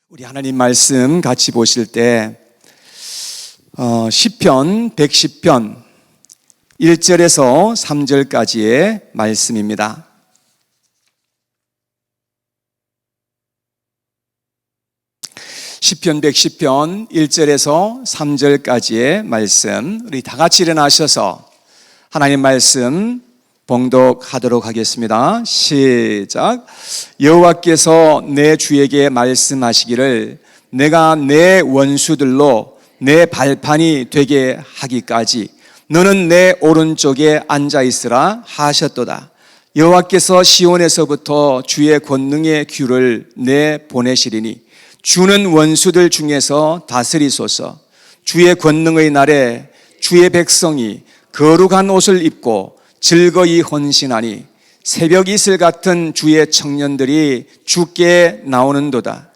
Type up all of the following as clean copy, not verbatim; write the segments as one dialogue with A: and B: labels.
A: 우리 하나님 말씀 같이 보실 때 시편 110편 1절에서 3절까지의 말씀입니다. 시편 110편 1절에서 3절까지의 말씀, 우리 다 같이 일어나셔서 하나님 말씀 봉독하도록 하겠습니다. 시작. 여호와께서 내 주에게 말씀하시기를 내가 내 원수들로 내 발판이 되게 하기까지 너는 내 오른쪽에 앉아 있으라 하셨도다. 여호와께서 시온에서부터 주의 권능의 규를 내 보내시리니 주는 원수들 중에서 다스리소서. 주의 권능의 날에 주의 백성이 거룩한 옷을 입고 즐거이 헌신하니 새벽 이슬 같은 주의 청년들이 주께 나오는도다.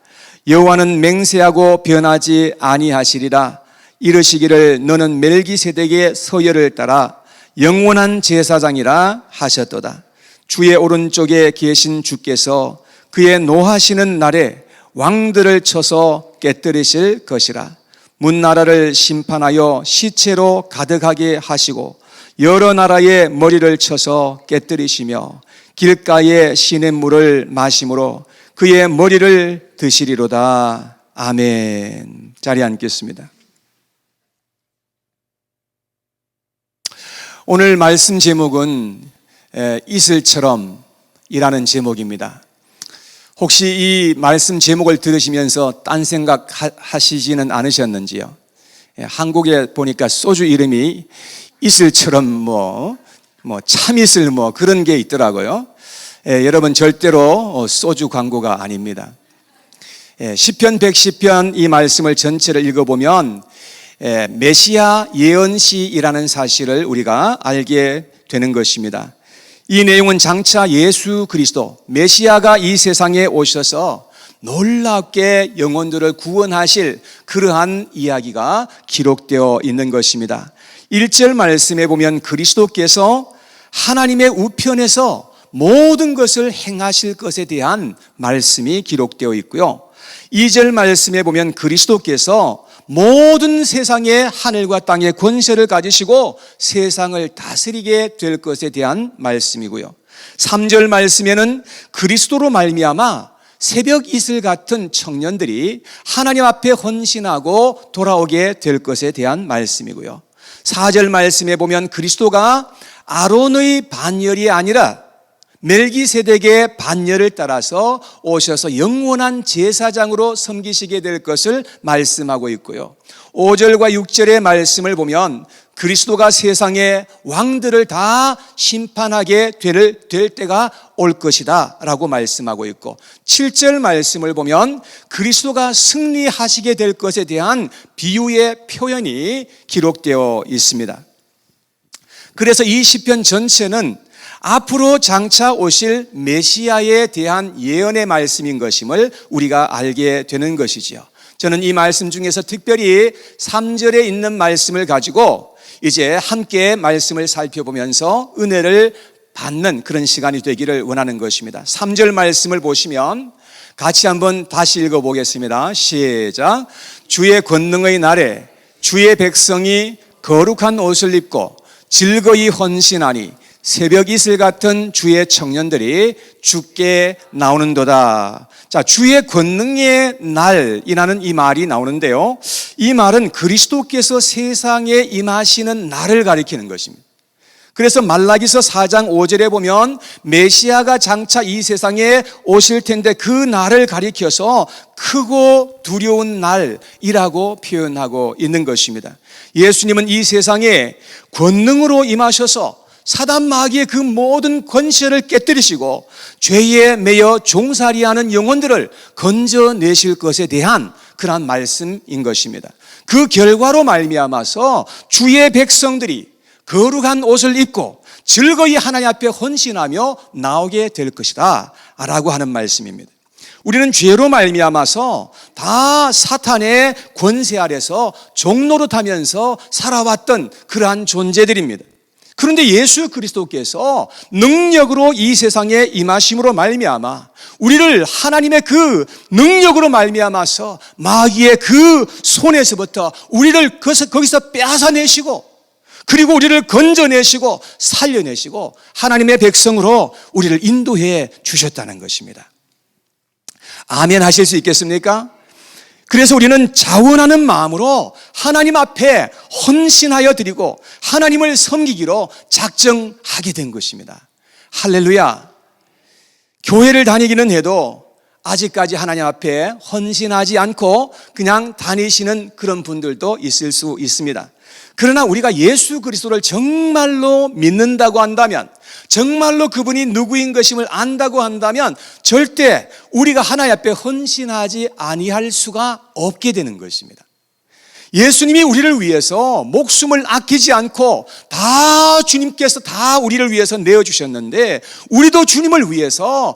A: 여호와는 맹세하고 변하지 아니하시리라. 이르시기를 너는 멜기세덱의 서열을 따라 영원한 제사장이라 하셨도다. 주의 오른쪽에 계신 주께서 그의 노하시는 날에 왕들을 쳐서 깨뜨리실 것이라. 문나라를 심판하여 시체로 가득하게 하시고 여러 나라의 머리를 쳐서 깨뜨리시며 길가의 시냇물을 마심으로 그의 머리를 드시리로다. 아멘. 자리에 앉겠습니다. 오늘 말씀 제목은 이슬처럼 이라는 제목입니다. 혹시 이 말씀 제목을 들으시면서 딴 생각 하시지는 않으셨는지요? 한국에 보니까 소주 이름이 이슬처럼 참이슬 그런 게 있더라고요. 여러분 절대로 소주 광고가 아닙니다. 시편 110편 이 말씀을 전체를 읽어보면 메시아 예언시이라는 사실을 우리가 알게 되는 것입니다. 이 내용은 장차 예수 그리스도 메시아가 이 세상에 오셔서 놀랍게 영혼들을 구원하실 그러한 이야기가 기록되어 있는 것입니다. 1절 말씀에 보면 그리스도께서 하나님의 우편에서 모든 것을 행하실 것에 대한 말씀이 기록되어 있고요. 2절 말씀에 보면 그리스도께서 모든 세상의 하늘과 땅의 권세를 가지시고 세상을 다스리게 될 것에 대한 말씀이고요. 3절 말씀에는 그리스도로 말미암아 새벽 이슬 같은 청년들이 하나님 앞에 헌신하고 돌아오게 될 것에 대한 말씀이고요. 4절 말씀에 보면 그리스도가 아론의 반열이 아니라 멜기세덱의 반열을 따라서 오셔서 영원한 제사장으로 섬기시게 될 것을 말씀하고 있고요. 5절과 6절의 말씀을 보면 그리스도가 세상의 왕들을 다 심판하게 될 때가 올 것이다 라고 말씀하고 있고, 7절 말씀을 보면 그리스도가 승리하시게 될 것에 대한 비유의 표현이 기록되어 있습니다. 그래서 이 시편 전체는 앞으로 장차 오실 메시아에 대한 예언의 말씀인 것임을 우리가 알게 되는 것이지요. 저는 이 말씀 중에서 특별히 3절에 있는 말씀을 가지고 이제 함께 말씀을 살펴보면서 은혜를 받는 그런 시간이 되기를 원하는 것입니다. 3절 말씀을 보시면 같이 한번 다시 읽어보겠습니다. 시작. 주의 권능의 날에 주의 백성이 거룩한 옷을 입고 즐거이 헌신하니 새벽 이슬 같은 주의 청년들이 주께 나오는도다. 자, 주의 권능의 날이라는 이 말이 나오는데요, 이 말은 그리스도께서 세상에 임하시는 날을 가리키는 것입니다. 그래서 말라기서 4장 5절에 보면 메시아가 장차 이 세상에 오실 텐데 그 날을 가리켜서 크고 두려운 날이라고 표현하고 있는 것입니다. 예수님은 이 세상에 권능으로 임하셔서 사단 마귀의 그 모든 권세를 깨뜨리시고 죄에 매여 종살이하는 영혼들을 건져내실 것에 대한 그러한 말씀인 것입니다. 그 결과로 말미암아서 주의 백성들이 거룩한 옷을 입고 즐거이 하나님 앞에 헌신하며 나오게 될 것이다 라고 하는 말씀입니다. 우리는 죄로 말미암아서 다 사탄의 권세 아래서 종노릇하면서 살아왔던 그러한 존재들입니다. 그런데 예수 그리스도께서 능력으로 이 세상에 임하심으로 말미암아 우리를 하나님의 그 능력으로 말미암아서 마귀의 그 손에서부터 우리를 거기서 빼앗아내시고, 그리고 우리를 건져내시고 살려내시고 하나님의 백성으로 우리를 인도해 주셨다는 것입니다. 아멘 하실 수 있겠습니까? 그래서 우리는 자원하는 마음으로 하나님 앞에 헌신하여 드리고 하나님을 섬기기로 작정하게 된 것입니다. 할렐루야. 교회를 다니기는 해도 아직까지 하나님 앞에 헌신하지 않고 그냥 다니시는 그런 분들도 있을 수 있습니다. 그러나 우리가 예수 그리스도를 정말로 믿는다고 한다면, 정말로 그분이 누구인 것임을 안다고 한다면 절대 우리가 하나님 앞에 헌신하지 아니할 수가 없게 되는 것입니다. 예수님이 우리를 위해서 목숨을 아끼지 않고 다 주님께서 다 우리를 위해서 내어주셨는데, 우리도 주님을 위해서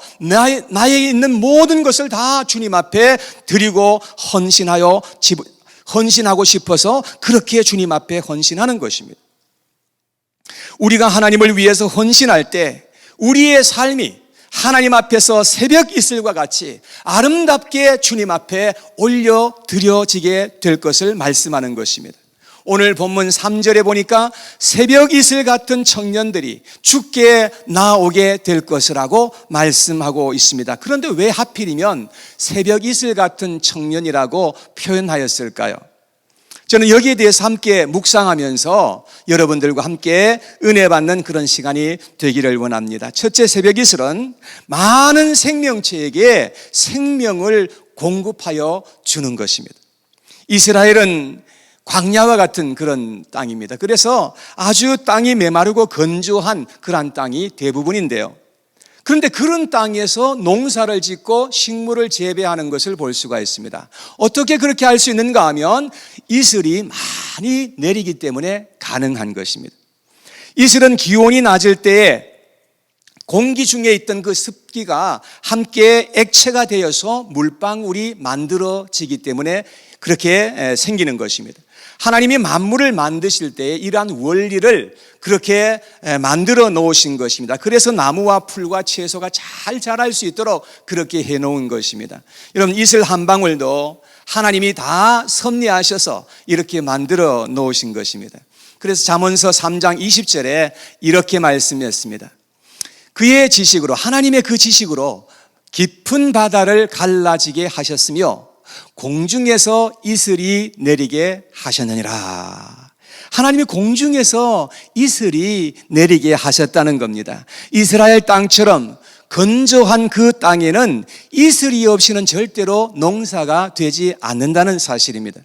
A: 나에게 있는 모든 것을 다 주님 앞에 드리고 헌신하고 싶어서 그렇게 주님 앞에 헌신하는 것입니다. 우리가 하나님을 위해서 헌신할 때 우리의 삶이 하나님 앞에서 새벽 이슬과 같이 아름답게 주님 앞에 올려 드려지게 될 것을 말씀하는 것입니다. 오늘 본문 3절에 보니까 새벽 이슬 같은 청년들이 주께 나오게 될 것이라고 말씀하고 있습니다. 그런데 왜 하필이면 새벽 이슬 같은 청년이라고 표현하였을까요? 저는 여기에 대해서 함께 묵상하면서 여러분들과 함께 은혜 받는 그런 시간이 되기를 원합니다. 첫째, 새벽 이슬은 많은 생명체에게 생명을 공급하여 주는 것입니다. 이스라엘은 광야와 같은 그런 땅입니다. 그래서 아주 땅이 메마르고 건조한 그런 땅이 대부분인데요. 그런데 그런 땅에서 농사를 짓고 식물을 재배하는 것을 볼 수가 있습니다. 어떻게 그렇게 할 수 있는가 하면 이슬이 많이 내리기 때문에 가능한 것입니다. 이슬은 기온이 낮을 때에 공기 중에 있던 그 습기가 함께 액체가 되어서 물방울이 만들어지기 때문에 그렇게 생기는 것입니다. 하나님이 만물을 만드실 때 이러한 원리를 그렇게 만들어 놓으신 것입니다. 그래서 나무와 풀과 채소가 잘 자랄 수 있도록 그렇게 해 놓은 것입니다. 여러분, 이슬 한 방울도 하나님이 다 섭리하셔서 이렇게 만들어 놓으신 것입니다. 그래서 잠언서 3장 20절에 이렇게 말씀했습니다. 그의 지식으로, 하나님의 그 지식으로 깊은 바다를 갈라지게 하셨으며 공중에서 이슬이 내리게 하셨느니라. 하나님이 공중에서 이슬이 내리게 하셨다는 겁니다. 이스라엘 땅처럼 건조한 그 땅에는 이슬이 없이는 절대로 농사가 되지 않는다는 사실입니다.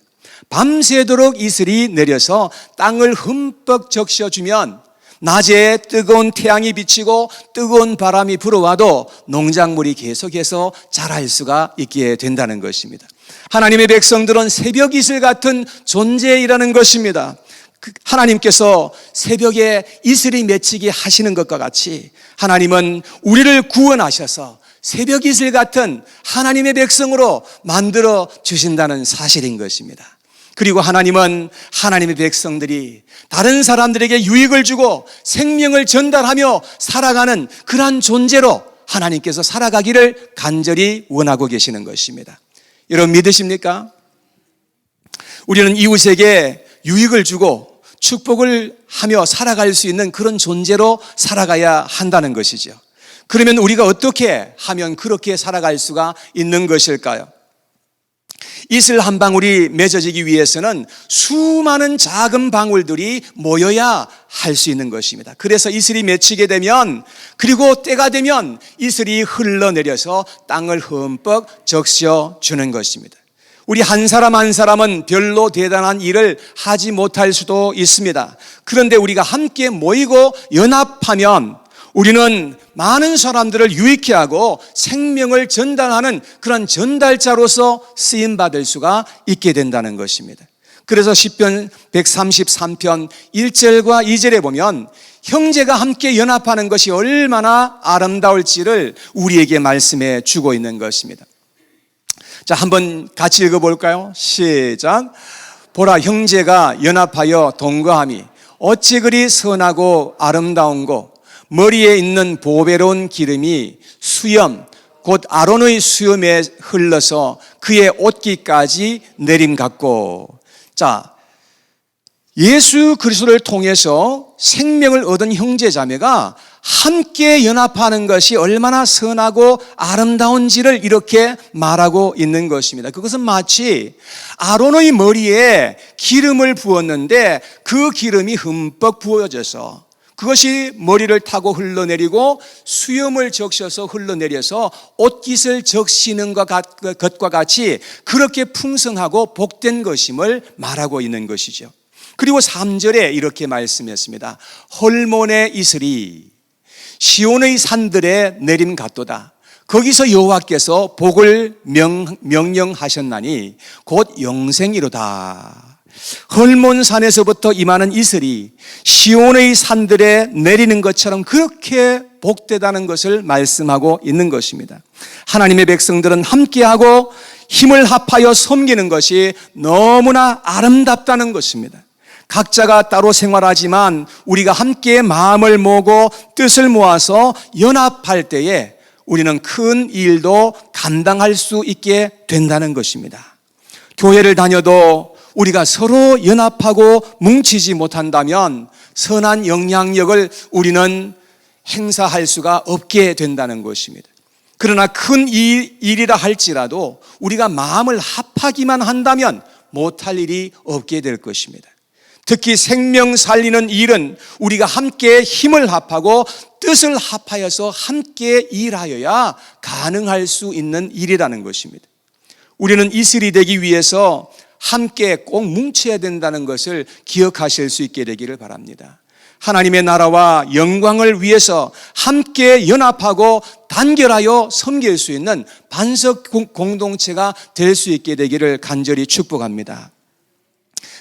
A: 밤새도록 이슬이 내려서 땅을 흠뻑 적셔주면 낮에 뜨거운 태양이 비치고 뜨거운 바람이 불어와도 농작물이 계속해서 자랄 수가 있게 된다는 것입니다. 하나님의 백성들은 새벽 이슬 같은 존재이라는 것입니다. 하나님께서 새벽에 이슬이 맺히게 하시는 것과 같이 하나님은 우리를 구원하셔서 새벽 이슬 같은 하나님의 백성으로 만들어 주신다는 사실인 것입니다. 그리고 하나님은 하나님의 백성들이 다른 사람들에게 유익을 주고 생명을 전달하며 살아가는 그러한 존재로 하나님께서 살아가기를 간절히 원하고 계시는 것입니다. 여러분, 믿으십니까? 우리는 이웃에게 유익을 주고 축복을 하며 살아갈 수 있는 그런 존재로 살아가야 한다는 것이죠. 그러면 우리가 어떻게 하면 그렇게 살아갈 수가 있는 것일까요? 이슬 한 방울이 맺어지기 위해서는 수많은 작은 방울들이 모여야 할 수 있는 것입니다. 그래서 이슬이 맺히게 되면, 그리고 때가 되면 이슬이 흘러내려서 땅을 흠뻑 적셔주는 것입니다. 우리 한 사람 한 사람은 별로 대단한 일을 하지 못할 수도 있습니다. 그런데 우리가 함께 모이고 연합하면 우리는 많은 사람들을 유익케 하고 생명을 전달하는 그런 전달자로서 쓰임받을 수가 있게 된다는 것입니다. 그래서 시편 133편 1절과 2절에 보면 형제가 함께 연합하는 것이 얼마나 아름다울지를 우리에게 말씀해 주고 있는 것입니다. 자, 한번 같이 읽어볼까요? 시작. 보라, 형제가 연합하여 동거함이 어찌 그리 선하고 아름다운고 머리에 있는 보배로운 기름이 수염 곧 아론의 수염에 흘러서 그의 옷깃까지 내림 같고. 자, 예수 그리스도를 통해서 생명을 얻은 형제자매가 함께 연합하는 것이 얼마나 선하고 아름다운지를 이렇게 말하고 있는 것입니다. 그것은 마치 아론의 머리에 기름을 부었는데 그 기름이 흠뻑 부어져서 그것이 머리를 타고 흘러내리고 수염을 적셔서 흘러내려서 옷깃을 적시는 것과 같이 그렇게 풍성하고 복된 것임을 말하고 있는 것이죠. 그리고 3절에 이렇게 말씀했습니다. 헐몬의 이슬이 시온의 산들에 내림 같도다. 거기서 여호와께서 복을 명령하셨나니 곧 영생이로다. 헐몬산에서부터 임하는 이슬이 시온의 산들에 내리는 것처럼 그렇게 복되다는 것을 말씀하고 있는 것입니다. 하나님의 백성들은 함께하고 힘을 합하여 섬기는 것이 너무나 아름답다는 것입니다. 각자가 따로 생활하지만 우리가 함께 마음을 모으고 뜻을 모아서 연합할 때에 우리는 큰 일도 감당할 수 있게 된다는 것입니다. 교회를 다녀도 우리가 서로 연합하고 뭉치지 못한다면 선한 영향력을 우리는 행사할 수가 없게 된다는 것입니다. 그러나 큰 일이라 할지라도 우리가 마음을 합하기만 한다면 못할 일이 없게 될 것입니다. 특히 생명 살리는 일은 우리가 함께 힘을 합하고 뜻을 합하여서 함께 일하여야 가능할 수 있는 일이라는 것입니다. 우리는 이슬이 되기 위해서 함께 꼭 뭉쳐야 된다는 것을 기억하실 수 있게 되기를 바랍니다. 하나님의 나라와 영광을 위해서 함께 연합하고 단결하여 섬길 수 있는 반석 공동체가 될 수 있게 되기를 간절히 축복합니다.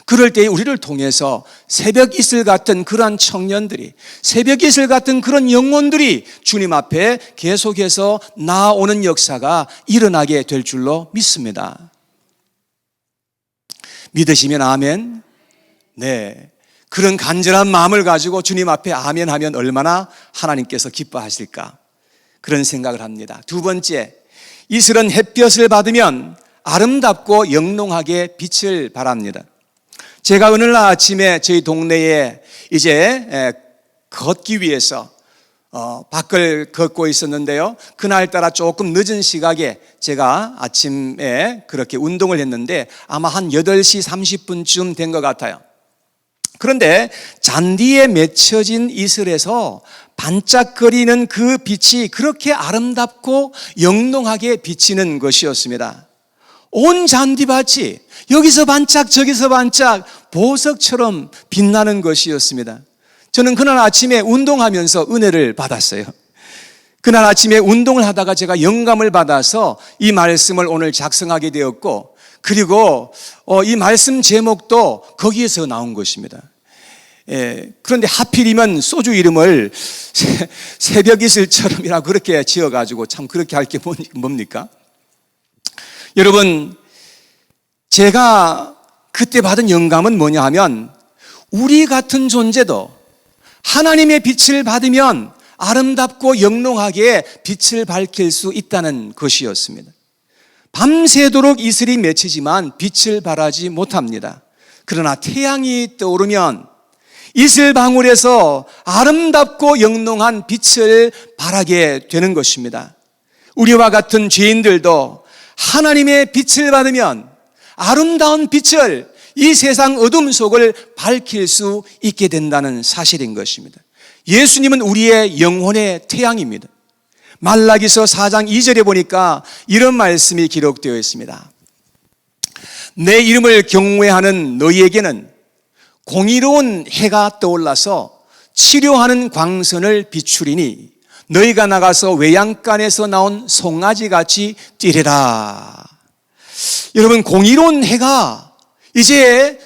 A: 그럴 때 우리를 통해서 새벽 이슬 같은 그러한 청년들이, 새벽 이슬 같은 그런 영혼들이 주님 앞에 계속해서 나아오는 역사가 일어나게 될 줄로 믿습니다. 믿으시면 아멘. 네, 그런 간절한 마음을 가지고 주님 앞에 아멘 하면 얼마나 하나님께서 기뻐하실까, 그런 생각을 합니다. 두 번째, 이슬은 햇볕을 받으면 아름답고 영롱하게 빛을 발합니다. 제가 오늘 아침에 저희 동네에 이제 걷기 위해서 밖을 걷고 있었는데요. 그날따라 조금 늦은 시각에 제가 아침에 그렇게 운동을 했는데 아마 한 8시 30분쯤 된 것 같아요. 그런데 잔디에 맺혀진 이슬에서 반짝거리는 그 빛이 그렇게 아름답고 영롱하게 비치는 것이었습니다. 온 잔디밭이 여기서 반짝 저기서 반짝 보석처럼 빛나는 것이었습니다. 저는 그날 아침에 운동하면서 은혜를 받았어요. 그날 아침에 운동을 하다가 제가 영감을 받아서 이 말씀을 오늘 작성하게 되었고, 그리고 이 말씀 제목도 거기에서 나온 것입니다. 그런데 하필이면 소주 이름을 새벽 이슬처럼이라고 그렇게 지어가지고 참 그렇게 할 게 뭡니까? 여러분, 제가 그때 받은 영감은 뭐냐 하면, 우리 같은 존재도 하나님의 빛을 받으면 아름답고 영롱하게 빛을 밝힐 수 있다는 것이었습니다. 밤새도록 이슬이 맺히지만 빛을 발하지 못합니다. 그러나 태양이 떠오르면 이슬 방울에서 아름답고 영롱한 빛을 발하게 되는 것입니다. 우리와 같은 죄인들도 하나님의 빛을 받으면 아름다운 빛을, 이 세상 어둠 속을 밝힐 수 있게 된다는 사실인 것입니다. 예수님은 우리의 영혼의 태양입니다. 말라기서 4장 2절에 보니까 이런 말씀이 기록되어 있습니다. 내 이름을 경외하는 너희에게는 공의로운 해가 떠올라서 치료하는 광선을 비추리니 너희가 나가서 외양간에서 나온 송아지같이 뛰리라. 여러분, 공의로운 해가 이제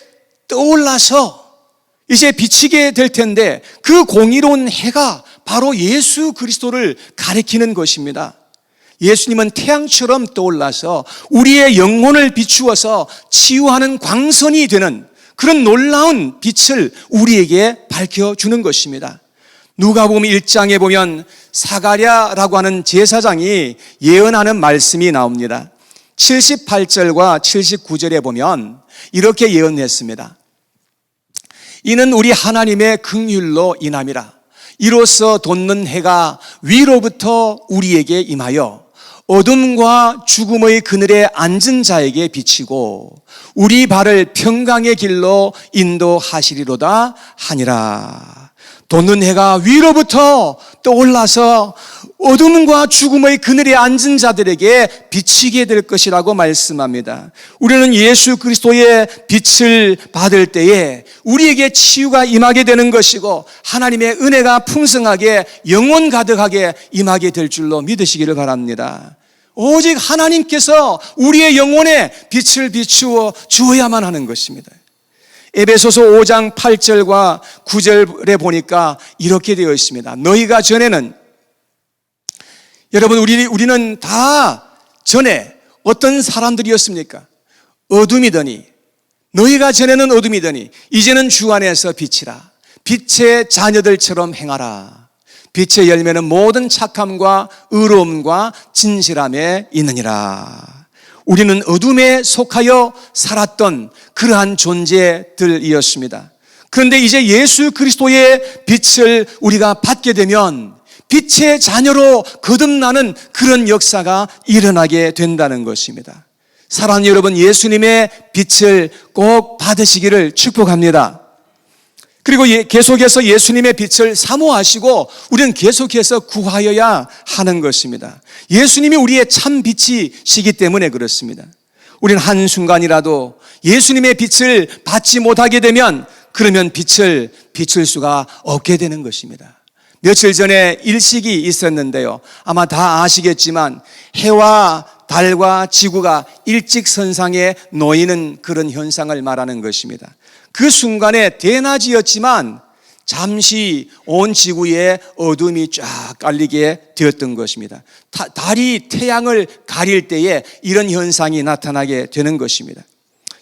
A: 떠올라서 이제 비치게 될 텐데, 그 공의로운 해가 바로 예수 그리스도를 가리키는 것입니다. 예수님은 태양처럼 떠올라서 우리의 영혼을 비추어서 치유하는 광선이 되는 그런 놀라운 빛을 우리에게 밝혀주는 것입니다. 누가복음 1장에 보면 사가랴라고 하는 제사장이 예언하는 말씀이 나옵니다. 78절과 79절에 보면 이렇게 예언했습니다. 이는 우리 하나님의 긍휼로 인함이라. 이로써 돋는 해가 위로부터 우리에게 임하여 어둠과 죽음의 그늘에 앉은 자에게 비치고 우리 발을 평강의 길로 인도하시리로다 하니라. 돋는 해가 위로부터 떠올라서 어둠과 죽음의 그늘에 앉은 자들에게 비치게 될 것이라고 말씀합니다. 우리는 예수 그리스도의 빛을 받을 때에 우리에게 치유가 임하게 되는 것이고 하나님의 은혜가 풍성하게 영원 가득하게 임하게 될 줄로 믿으시기를 바랍니다. 오직 하나님께서 우리의 영혼에 빛을 비추어 주어야만 하는 것입니다. 에베소서 5장 8절과 9절에 보니까 이렇게 되어 있습니다. 너희가 전에는, 여러분 우리는 다 전에 어떤 사람들이었습니까? 어둠이더니, 너희가 전에는 어둠이더니 이제는 주 안에서 빛이라. 빛의 자녀들처럼 행하라. 빛의 열매는 모든 착함과 의로움과 진실함에 있느니라. 우리는 어둠에 속하여 살았던 그러한 존재들이었습니다. 그런데 이제 예수 그리스도의 빛을 우리가 받게 되면 빛의 자녀로 거듭나는 그런 역사가 일어나게 된다는 것입니다. 사랑하는 여러분, 예수님의 빛을 꼭 받으시기를 축복합니다. 그리고 계속해서 예수님의 빛을 사모하시고 우리는 계속해서 구하여야 하는 것입니다. 예수님이 우리의 참 빛이시기 때문에 그렇습니다. 우리는 한순간이라도 예수님의 빛을 받지 못하게 되면 그러면 빛을 비출 수가 없게 되는 것입니다. 며칠 전에 일식이 있었는데요. 아마 다 아시겠지만 해와 달과 지구가 일직선상에 놓이는 그런 현상을 말하는 것입니다. 그 순간에 대낮이었지만 잠시 온 지구에 어둠이 쫙 깔리게 되었던 것입니다. 달이 태양을 가릴 때에 이런 현상이 나타나게 되는 것입니다.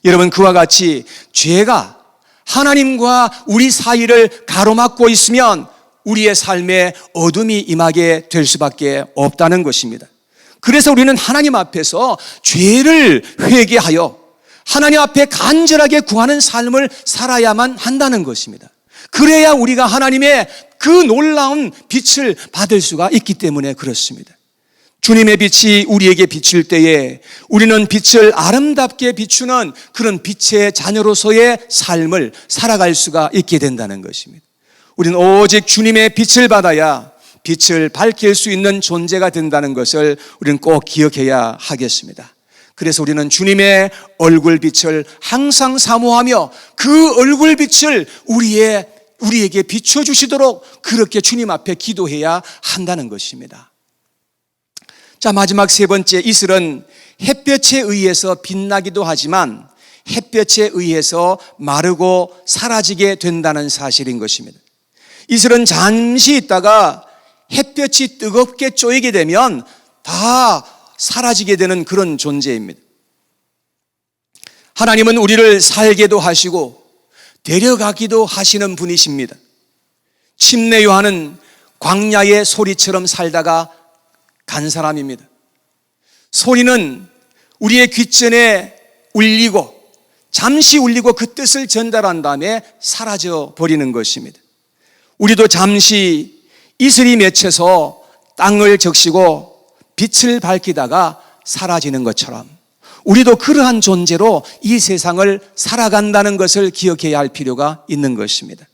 A: 여러분, 그와 같이 죄가 하나님과 우리 사이를 가로막고 있으면 우리의 삶에 어둠이 임하게 될 수밖에 없다는 것입니다. 그래서 우리는 하나님 앞에서 죄를 회개하여 하나님 앞에 간절하게 구하는 삶을 살아야만 한다는 것입니다. 그래야 우리가 하나님의 그 놀라운 빛을 받을 수가 있기 때문에 그렇습니다. 주님의 빛이 우리에게 비칠 때에 우리는 빛을 아름답게 비추는 그런 빛의 자녀로서의 삶을 살아갈 수가 있게 된다는 것입니다. 우리는 오직 주님의 빛을 받아야 빛을 밝힐 수 있는 존재가 된다는 것을 우리는 꼭 기억해야 하겠습니다. 그래서 우리는 주님의 얼굴빛을 항상 사모하며 그 얼굴빛을 우리에게 비춰주시도록 그렇게 주님 앞에 기도해야 한다는 것입니다. 자, 마지막 세 번째, 이슬은 햇볕에 의해서 빛나기도 하지만 햇볕에 의해서 마르고 사라지게 된다는 사실인 것입니다. 이슬은 잠시 있다가 햇볕이 뜨겁게 쪼이게 되면 다 사라지게 되는 그런 존재입니다. 하나님은 우리를 살게도 하시고 데려가기도 하시는 분이십니다. 침례 요한은 광야의 소리처럼 살다가 간 사람입니다. 소리는 우리의 귓전에 울리고 잠시 울리고 그 뜻을 전달한 다음에 사라져 버리는 것입니다. 우리도 잠시 이슬이 맺혀서 땅을 적시고 빛을 밝히다가 사라지는 것처럼 우리도 그러한 존재로 이 세상을 살아간다는 것을 기억해야 할 필요가 있는 것입니다.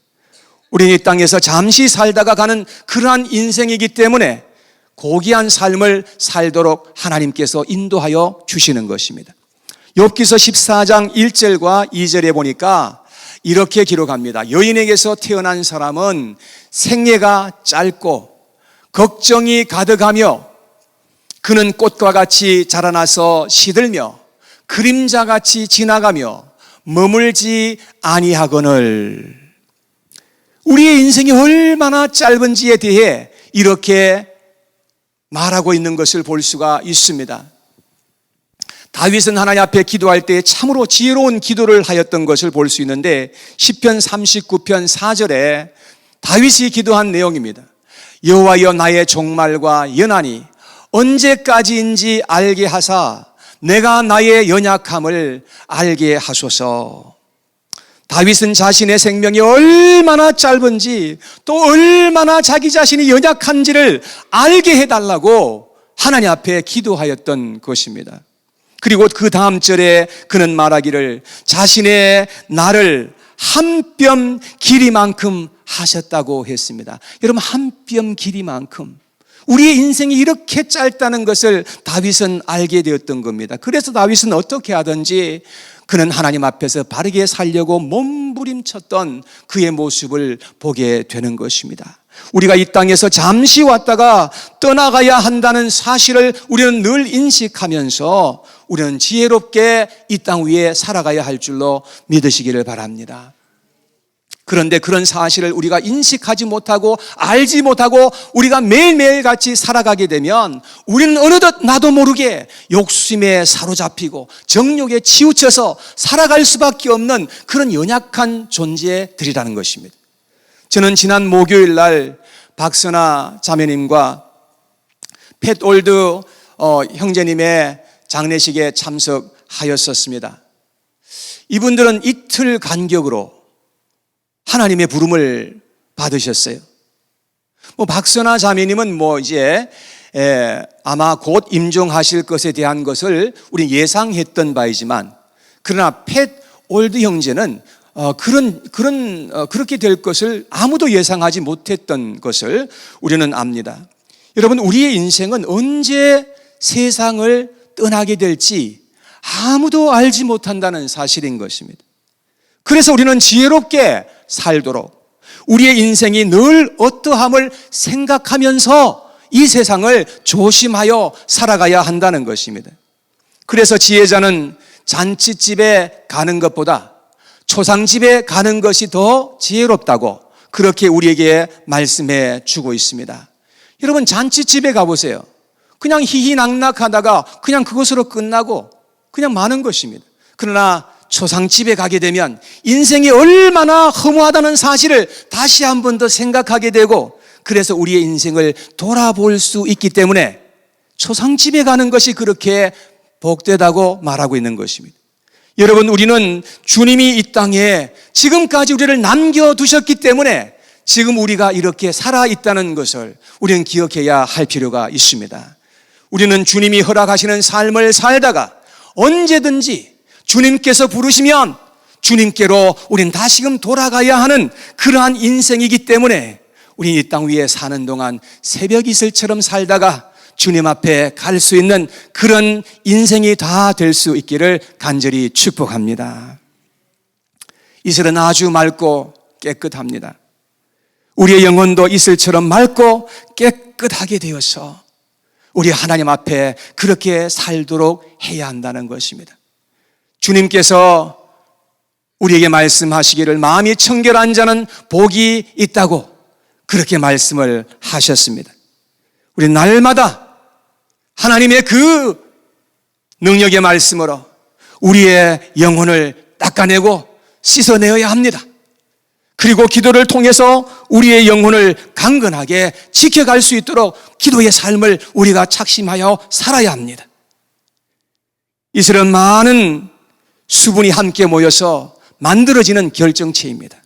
A: 우리는 이 땅에서 잠시 살다가 가는 그러한 인생이기 때문에 고귀한 삶을 살도록 하나님께서 인도하여 주시는 것입니다. 욥기서 14장 1절과 2절에 보니까 이렇게 기록합니다. 여인에게서 태어난 사람은 생애가 짧고 걱정이 가득하며 그는 꽃과 같이 자라나서 시들며 그림자같이 지나가며 머물지 아니하거늘. 우리의 인생이 얼마나 짧은지에 대해 이렇게 말하고 있는 것을 볼 수가 있습니다. 다윗은 하나님 앞에 기도할 때 참으로 지혜로운 기도를 하였던 것을 볼 수 있는데 시편 39편 4절에 다윗이 기도한 내용입니다. 여호와여 나의 종말과 연한이 언제까지인지 알게 하사 내가 나의 연약함을 알게 하소서. 다윗은 자신의 생명이 얼마나 짧은지 또 얼마나 자기 자신이 연약한지를 알게 해달라고 하나님 앞에 기도하였던 것입니다. 그리고 그 다음 절에 그는 말하기를 자신의 나를 한 뼘 길이만큼 하셨다고 했습니다. 여러분, 한 뼘 길이만큼 우리의 인생이 이렇게 짧다는 것을 다윗은 알게 되었던 겁니다. 그래서 다윗은 어떻게 하든지 그는 하나님 앞에서 바르게 살려고 몸부림쳤던 그의 모습을 보게 되는 것입니다. 우리가 이 땅에서 잠시 왔다가 떠나가야 한다는 사실을 우리는 늘 인식하면서 우리는 지혜롭게 이 땅 위에 살아가야 할 줄로 믿으시기를 바랍니다. 그런데 그런 사실을 우리가 인식하지 못하고 알지 못하고 우리가 매일매일 같이 살아가게 되면 우리는 어느덧 나도 모르게 욕심에 사로잡히고 정욕에 치우쳐서 살아갈 수밖에 없는 그런 연약한 존재들이라는 것입니다. 저는 지난 목요일 날 박선아 자매님과 팻 올드 형제님의 장례식에 참석하였었습니다. 이분들은 이틀 간격으로 하나님의 부름을 받으셨어요. 박선아 자매님은 이제 아마 곧 임종하실 것에 대한 것을 우리 예상했던 바이지만, 그러나 팻 올드 형제는 그렇게 될 것을 아무도 예상하지 못했던 것을 우리는 압니다. 여러분, 우리의 인생은 언제 세상을 떠나게 될지 아무도 알지 못한다는 사실인 것입니다. 그래서 우리는 지혜롭게 살도록 우리의 인생이 늘 어떠함을 생각하면서 이 세상을 조심하여 살아가야 한다는 것입니다. 그래서 지혜자는 잔치집에 가는 것보다 초상집에 가는 것이 더 지혜롭다고 그렇게 우리에게 말씀해 주고 있습니다. 여러분, 잔치집에 가보세요. 그냥 희희낙낙하다가 그냥 그것으로 끝나고 그냥 마는 것입니다. 그러나 초상집에 가게 되면 인생이 얼마나 허무하다는 사실을 다시 한 번 더 생각하게 되고, 그래서 우리의 인생을 돌아볼 수 있기 때문에 초상집에 가는 것이 그렇게 복되다고 말하고 있는 것입니다. 여러분, 우리는 주님이 이 땅에 지금까지 우리를 남겨두셨기 때문에 지금 우리가 이렇게 살아있다는 것을 우리는 기억해야 할 필요가 있습니다. 우리는 주님이 허락하시는 삶을 살다가 언제든지 주님께서 부르시면 주님께로 우리는 다시금 돌아가야 하는 그러한 인생이기 때문에 우리 이 땅 위에 사는 동안 새벽 이슬처럼 살다가 주님 앞에 갈 수 있는 그런 인생이 다 될 수 있기를 간절히 축복합니다. 이슬은 아주 맑고 깨끗합니다. 우리의 영혼도 이슬처럼 맑고 깨끗하게 되어서 우리 하나님 앞에 그렇게 살도록 해야 한다는 것입니다. 주님께서 우리에게 말씀하시기를 마음이 청결한 자는 복이 있다고 그렇게 말씀을 하셨습니다. 우리 날마다 하나님의 그 능력의 말씀으로 우리의 영혼을 닦아내고 씻어내어야 합니다. 그리고 기도를 통해서 우리의 영혼을 강건하게 지켜갈 수 있도록 기도의 삶을 우리가 착심하여 살아야 합니다. 이슬은 많은 수분이 함께 모여서 만들어지는 결정체입니다.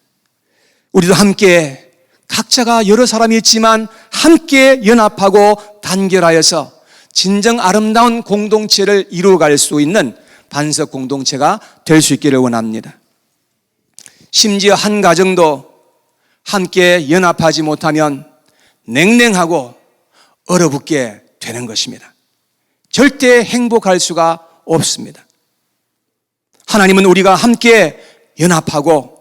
A: 우리도 함께 각자가 여러 사람이 있지만 함께 연합하고 단결하여서 진정 아름다운 공동체를 이루어갈 수 있는 반석 공동체가 될 수 있기를 원합니다. 심지어 한 가정도 함께 연합하지 못하면 냉랭하고 얼어붙게 되는 것입니다. 절대 행복할 수가 없습니다. 하나님은 우리가 함께 연합하고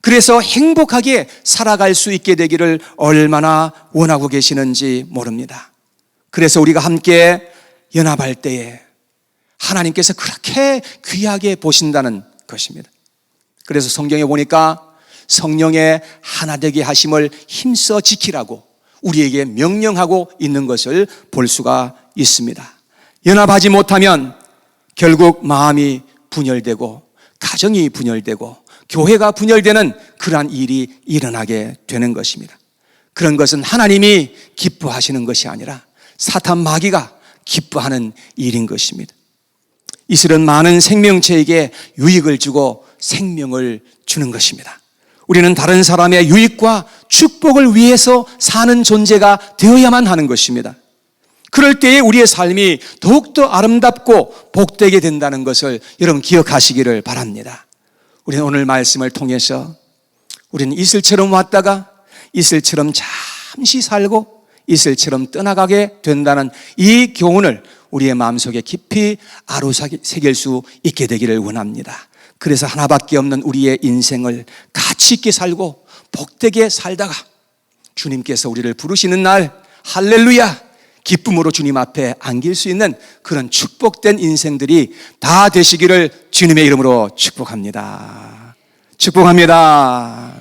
A: 그래서 행복하게 살아갈 수 있게 되기를 얼마나 원하고 계시는지 모릅니다. 그래서 우리가 함께 연합할 때에 하나님께서 그렇게 귀하게 보신다는 것입니다. 그래서 성경에 보니까 성령의 하나 되게 하심을 힘써 지키라고 우리에게 명령하고 있는 것을 볼 수가 있습니다. 연합하지 못하면 결국 마음이 분열되고 가정이 분열되고 교회가 분열되는 그러한 일이 일어나게 되는 것입니다. 그런 것은 하나님이 기뻐하시는 것이 아니라 사탄 마귀가 기뻐하는 일인 것입니다. 이슬은 많은 생명체에게 유익을 주고 생명을 주는 것입니다. 우리는 다른 사람의 유익과 축복을 위해서 사는 존재가 되어야만 하는 것입니다. 그럴 때에 우리의 삶이 더욱더 아름답고 복되게 된다는 것을 여러분 기억하시기를 바랍니다. 우리는 오늘 말씀을 통해서 우리는 이슬처럼 왔다가 이슬처럼 잠시 살고 이슬처럼 떠나가게 된다는 이 교훈을 우리의 마음속에 깊이 아로새길 수 있게 되기를 원합니다. 그래서 하나밖에 없는 우리의 인생을 가치 있게 살고 복되게 살다가 주님께서 우리를 부르시는 날 할렐루야 기쁨으로 주님 앞에 안길 수 있는 그런 축복된 인생들이 다 되시기를 주님의 이름으로 축복합니다. 축복합니다.